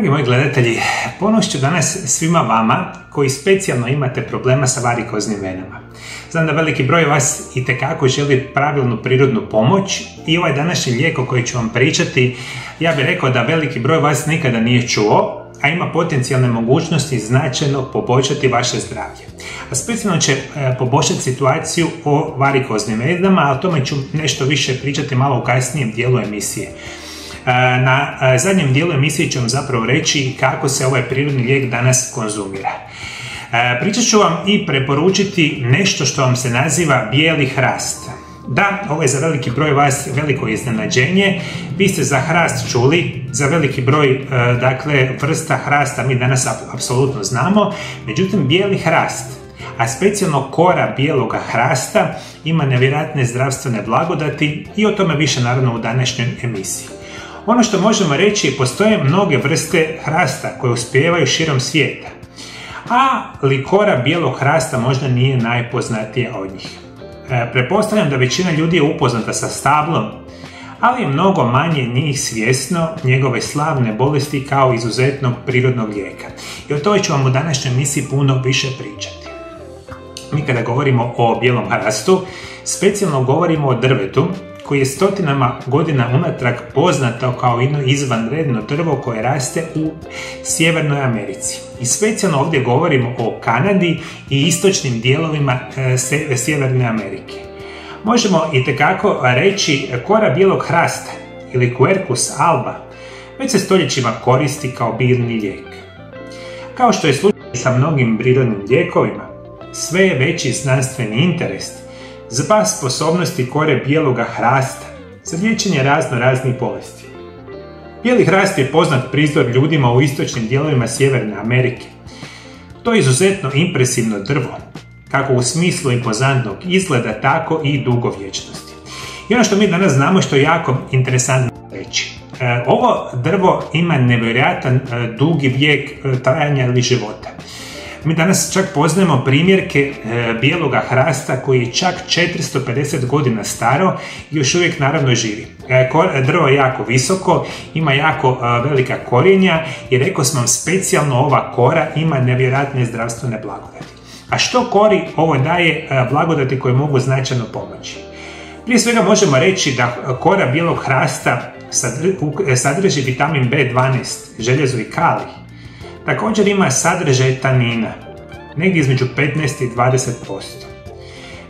Dragi moji gledatelji, ponoć ću danas svima vama koji specijalno imate problema sa varikoznim venama. Znam da veliki broj vas itekako želi pravilnu prirodnu pomoć i ovaj današnji lijek o koji ću vam pričati, ja bih rekao da veliki broj vas nikada nije čuo, a ima potencijalne mogućnosti značajno poboljšati vaše zdravlje. A specijalno će poboljšati situaciju o varikoznim venama, a o tome ću nešto više pričati malo u kasnijem dijelu emisije. Na zadnjem dijelu emisije ću vam zapravo reći kako se ovaj prirodni lijek danas konzumira. Pričat ću vam i preporučiti nešto što vam se naziva bijeli hrast. Da, ovo je za veliki broj vas veliko iznenađenje. Vi ste za hrast čuli, za veliki broj vrsta hrasta mi danas apsolutno znamo, međutim bijeli hrast, a specijalno kora bijeloga hrasta ima nevjerojatne zdravstvene blagodati i o tome više naravno u današnjoj emisiji. Ono što možemo reći, postoje mnoge vrste hrasta koje uspijevaju širom svijeta, ali kora bijelog hrasta možda nije najpoznatija od njih. Pretpostavljam da većina ljudi je upoznata sa stablom, ali je mnogo manje njih svjesno njegove slavne bolesti kao izuzetnog prirodnog lijeka. I o tome ću vam u današnjoj emisiji puno više pričati. Mi kada govorimo o bijelom hrastu, specijalno govorimo o drvetu koji je stotinama godina unatrag poznato kao jedno izvanredno drvo koje raste u Sjevernoj Americi. I specijalno ovdje govorimo o Kanadi i istočnim dijelovima Sjeverne Amerike. Možemo itekako reći kora bijelog hrasta ili Quercus alba već se stoljećima koristi kao biljni lijek. Kao što je slučaj sa mnogim prirodnim lijekovima, sve je veći znanstveni interes za sposobnosti kore bijeloga hrasta za liječenje raznih bolesti. Bijeli hrast je poznat prizor ljudima u istočnim dijelovima Sjeverne Amerike. To je izuzetno impresivno drvo, kako u smislu impozantnog izgleda, tako i dugovječnosti. I ono što mi danas znamo što je jako interesantno reći. Ovo drvo ima nevjerojatan dugi vijek trajanja ili života. Mi danas čak poznajemo primjerke bijeloga hrasta koji je čak 450 godina staro i još uvijek naravno živi. Drvo je jako visoko, ima jako velika korijenja i rekao sam vam specijalno ova kora ima nevjerojatne zdravstvene blagodati. A što kori ovo daje blagodati koje mogu značajno pomoći? Prije svega možemo reći da kora bijelog hrasta sadrži vitamin B12, željezo i kalij. Također ima sadržaj tanina, negdje između 15 i 20%.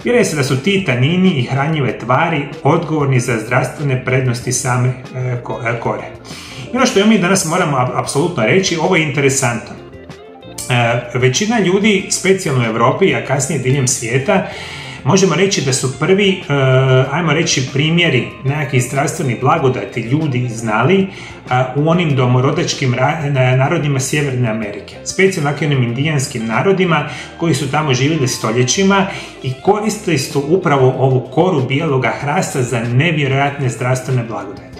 Vjeruje se da su ti tanini i hranjive tvari odgovorni za zdravstvene prednosti same kore. I ono što mi danas moramo apsolutno reći, ovo je interesantno. Većina ljudi, specijalno u Europi, a kasnije diljem svijeta, možemo reći da su prvi, ajmo reći, primjeri nekakvih zdravstvenih blagodati ljudi znali u onim domorodačkim narodima Sjeverne Amerike. Specijalno onim indijanskim narodima koji su tamo živjeli stoljećima i koristili su upravo ovu koru bijeloga hrasta za nevjerojatne zdravstvene blagodati.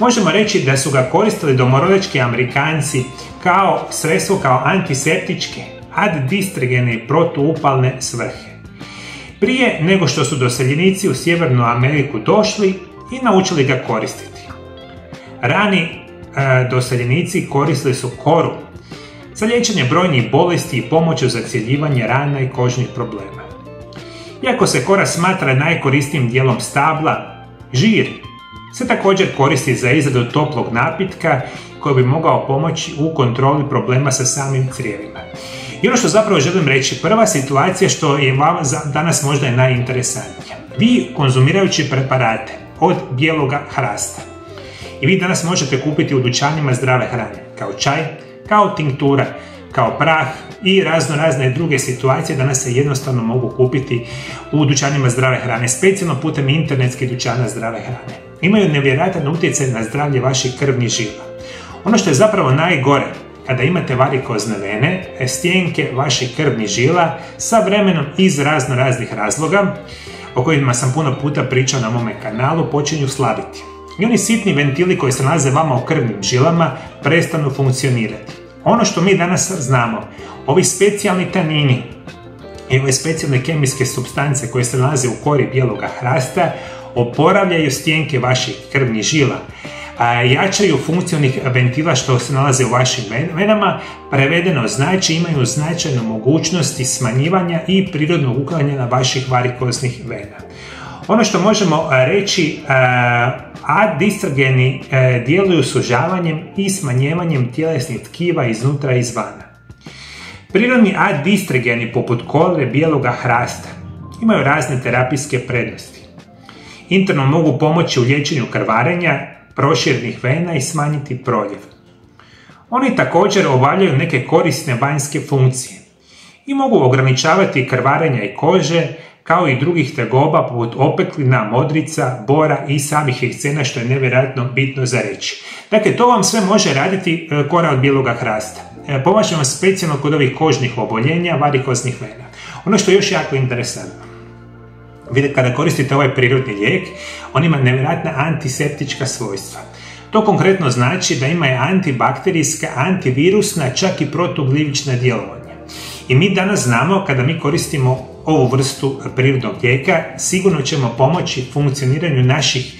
Možemo reći da su ga koristili domorodački Amerikanci kao sredstvo, kao antiseptičke, addistrigene i protuupalne svrhe. Prije nego što su doseljenici u Sjevernu Ameriku došli i naučili ga koristiti. Rani doseljenici koristili su koru za liječenje brojnih bolesti i pomoć u zacjeljivanje rana i kožnih problema. Iako se kora smatra najkorisnijim dijelom stabla, žir se također koristi za izradu toplog napitka koji bi mogao pomoći u kontroli problema sa samim crijevima. I ono što zapravo želim reći, prva situacija što je vam danas možda je najinteresantnija. Vi konzumirajući preparate od bijeloga hrasta i vi danas možete kupiti u dućanima zdrave hrane, kao čaj, kao tinktura, kao prah i razne druge situacije danas se jednostavno mogu kupiti u dućanima zdrave hrane, specijalno putem internetskih dućana zdrave hrane. Imaju nevjerojatan utjecaj na zdravlje vaših krvnih žila. Ono što je zapravo najgore, kada imate varikozne vene, stjenke vaših krvnih žila sa vremenom iz raznih razloga, o kojima sam puno puta pričao na mome kanalu, počinju slabiti. I oni sitni ventili koji se nalaze vama u krvnim žilama prestanu funkcionirati. Ono što mi danas znamo, ovi specijalni tanini i ove specijalne kemijske supstance koje se nalaze u kori bijeloga hrasta oporavljaju stjenke vaših krvnih žila, jačaju funkcionalnih ventila što se nalaze u vašim venama, prevedeno znači imaju značajnu mogućnosti smanjivanja i prirodnog uklanjanja vaših varikoznih vena. Ono što možemo reći, adistrogeni djeluju sužavanjem i smanjivanjem tjelesnih tkiva iznutra i izvana. Prirodni adistrogeni poput kore bijeloga hrasta imaju razne terapijske prednosti. Interno mogu pomoći u liječenju krvarenja, proširenih vena i smanjiti proljev. Oni također obavljaju neke korisne vanjske funkcije i mogu ograničavati krvarenja i kože, kao i drugih tegoba poput opeklina, modrica, bora i samih ekcema, što je nevjerojatno bitno za reći. Dakle, to vam sve može raditi kora od bijeloga hrasta. Pomaže vam specijalno kod ovih kožnih oboljenja, varikoznih vena. Ono što je još jako interesantno, vidite, kada koristite ovaj prirodni lijek, on ima nevjerojatna antiseptička svojstva. To konkretno znači da ima antibakterijska, antivirusna, čak i protugljivična djelovanja. I mi danas znamo, kada mi koristimo ovu vrstu prirodnog lijeka, sigurno ćemo pomoći funkcioniranju naših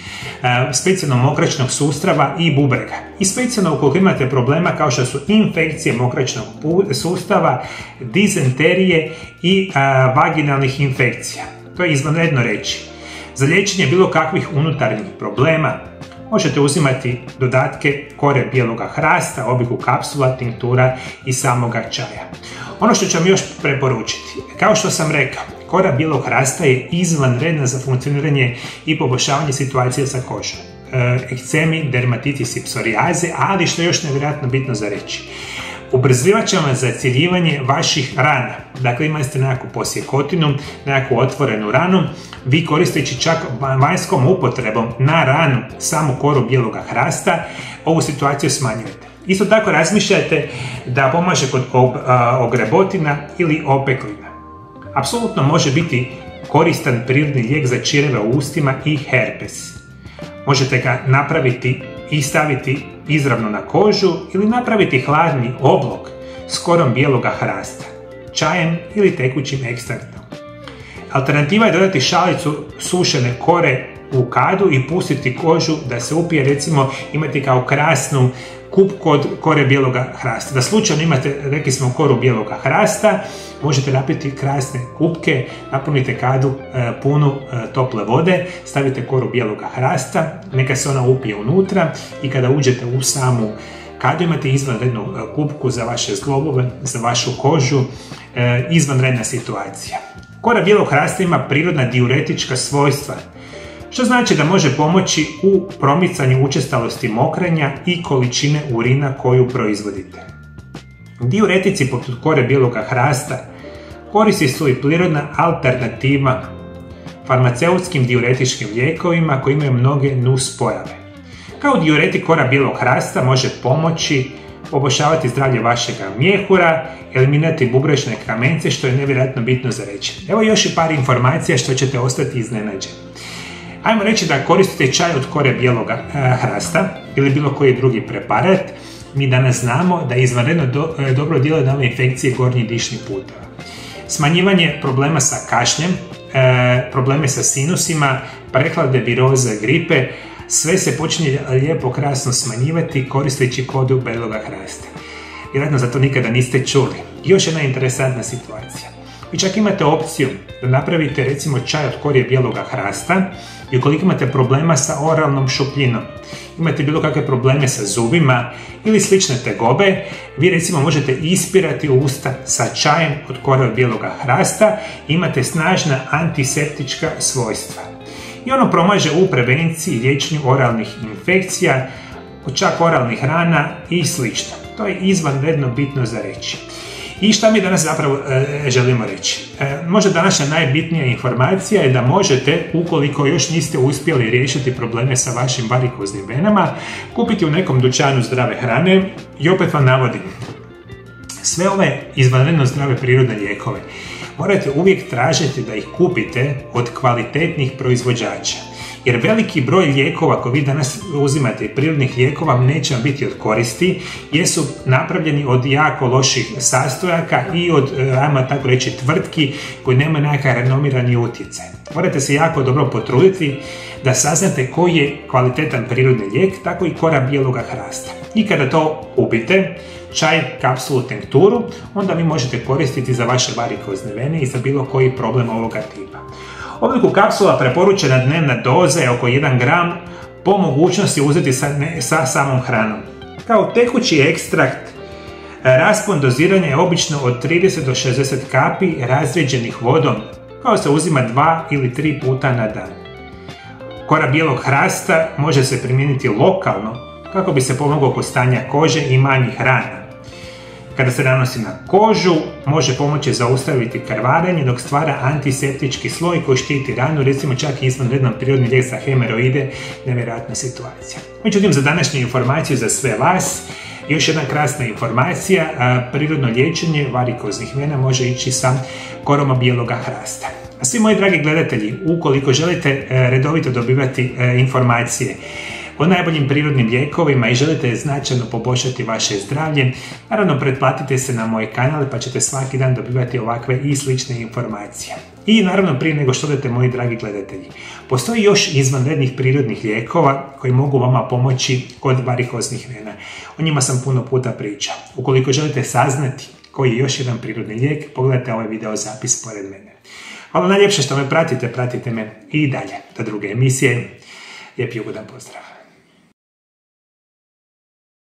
specijalno mokraćnog sustava i bubrega. I specijalno ukoliko imate problema kao što su infekcije mokraćnog sustava, dizenterije i vaginalnih infekcija. To je izvanredno reći. Za liječenje bilo kakvih unutarnjih problema možete uzimati dodatke kore bijeloga hrasta, obliku kapsula, tinktura i samoga čaja. Ono što ću vam još preporučiti, kao što sam rekao, kora bijelog hrasta je izvanredna za funkcioniranje i poboljšavanje situacije sa kožom. Ekcemi, dermatitis i psorijaze, ali što je još nevjerojatno bitno za reći, ubrzivat će vam zacjeljivanje vaših rana. Dakle, imali ste nekakvu posjekotinu, nekakvu otvorenu ranu, vi koristeći čak vanjskom upotrebom na ranu samu koru bijeloga hrasta, ovu situaciju smanjujete. Isto tako razmišljajte da pomaže kod ogrebotina ili opeklina. Apsolutno može biti koristan prirodni lijek za čireve u ustima i herpes. Možete ga napraviti i staviti izravno na kožu ili napraviti hladni oblog s korom bijeloga hrasta, čajem ili tekućim ekstraktom. Alternativa je dodati šalicu sušene kore u kadu i pustiti kožu da se upije, recimo imati kao krasnu kupku od kore bijeloga hrasta. Da slučajno imate, rekli smo, koru bijeloga hrasta, možete napiti krasne kupke, napunite kadu punu tople vode, stavite koru bijeloga hrasta, neka se ona upije unutra i kada uđete u samu kadu imate izvanrednu kupku za vaše zglobove, za vašu kožu, izvanredna situacija. Kora bijelog hrasta ima prirodna diuretička svojstva, što znači da može pomoći u promicanju učestalosti mokrenja i količine urina koju proizvodite. Diuretici poput kore bijeloga hrasta koristi su i prirodna alternativa farmaceutskim diuretičkim lijekovima koji imaju mnoge nuspojave. Kao diuretik kora bijelog hrasta može pomoći poboljšavati zdravlje vašeg mjehura, eliminirati bubrečne kamence, što je nevjerojatno bitno za reći. Evo još i par informacija što ćete ostati iznenađeni. Ajmo reći da koristite čaj od kore bijeloga hrasta ili bilo koji drugi preparat. Mi danas znamo da izvanredno dobro djeluje na ove infekcije gornjih dišnih puteva. Smanjivanje problema sa kašljem, probleme sa sinusima, prehlade, viroze, gripe, sve se počinje lijepo, krasno smanjivati koristeći koru bijeloga hrasta. Vjerojatno za to nikada niste čuli. Još jedna interesantna situacija. Vi čak imate opciju da napravite, recimo, čaj od kore bijeloga hrasta i ukoliko imate problema sa oralnom šupljinom, imate bilo kakve probleme sa zubima ili slične tegobe, vi recimo možete ispirati usta sa čajem od kore od bijeloga hrasta i imate snažna antiseptička svojstva. I ono pomaže u prevenciji i liječenju oralnih infekcija, čak oralnih rana i slično. To je izvanredno bitno za reći. I šta mi danas zapravo želimo reći? Možda današnja najbitnija informacija je da možete, ukoliko još niste uspjeli riješiti probleme sa vašim varikoznim venama, kupiti u nekom dućanu zdrave hrane i opet vam navodim. Sve ove izvanredno zdrave prirodne lijekove morate uvijek tražiti da ih kupite od kvalitetnih proizvođača. jer veliki broj lijekova koji vi danas uzimate i prirodnih lijekova vam neće vam biti od koristi, jer su napravljeni od jako loših sastojaka i od, ajmo tako reći, tvrtki koji nemaju nekakav renomirani utjecaj. Morate se jako dobro potruditi da saznate koji je kvalitetan prirodni lijek, tako i kora bijeloga hrasta. I kada to kupite, čaj, kapsulu, tinkturu, onda vi možete koristiti za vaše varikozne vene i za bilo koji problem ovoga tipa. Obliku kapsula preporučena dnevna doza je oko 1 gram, po mogućnosti uzeti sa samom hranom. Kao tekući ekstrakt, raspon doziranja je obično od 30 do 60 kapi razrijeđenih vodom, kao se uzima 2 ili 3 puta na dan. Kora bijelog hrasta može se primijeniti lokalno kako bi se pomoglo kod stanja kože i manjih rana. Kada se nanosi na kožu, može pomoći zaustaviti krvarenje dok stvara antiseptički sloj koji štiti ranu, recimo čak i izvanredan prirodni lijek za hemoroide, nevjerojatna situacija. Međutim, za današnju informaciju za sve vas, još jedna krasna informacija, prirodno liječenje varikoznih vena može ići sa koroma bijeloga hrasta. A svi moji dragi gledatelji, ukoliko želite redovito dobivati informacije o najboljim prirodnim lijekovima i želite značajno poboljšati vaše zdravlje, naravno pretplatite se na moj kanal pa ćete svaki dan dobivati ovakve i slične informacije. I naravno prije nego što odete, moji dragi gledatelji, postoji još izvanrednih prirodnih lijekova koji mogu vama pomoći kod varikoznih vena. O njima sam puno puta pričao. Ukoliko želite saznati koji je još jedan prirodni lijek, pogledajte ovaj video zapis pored mene. Hvala najljepše što me pratite me i dalje do druge emisije. Lijep i ugodan pozdrav.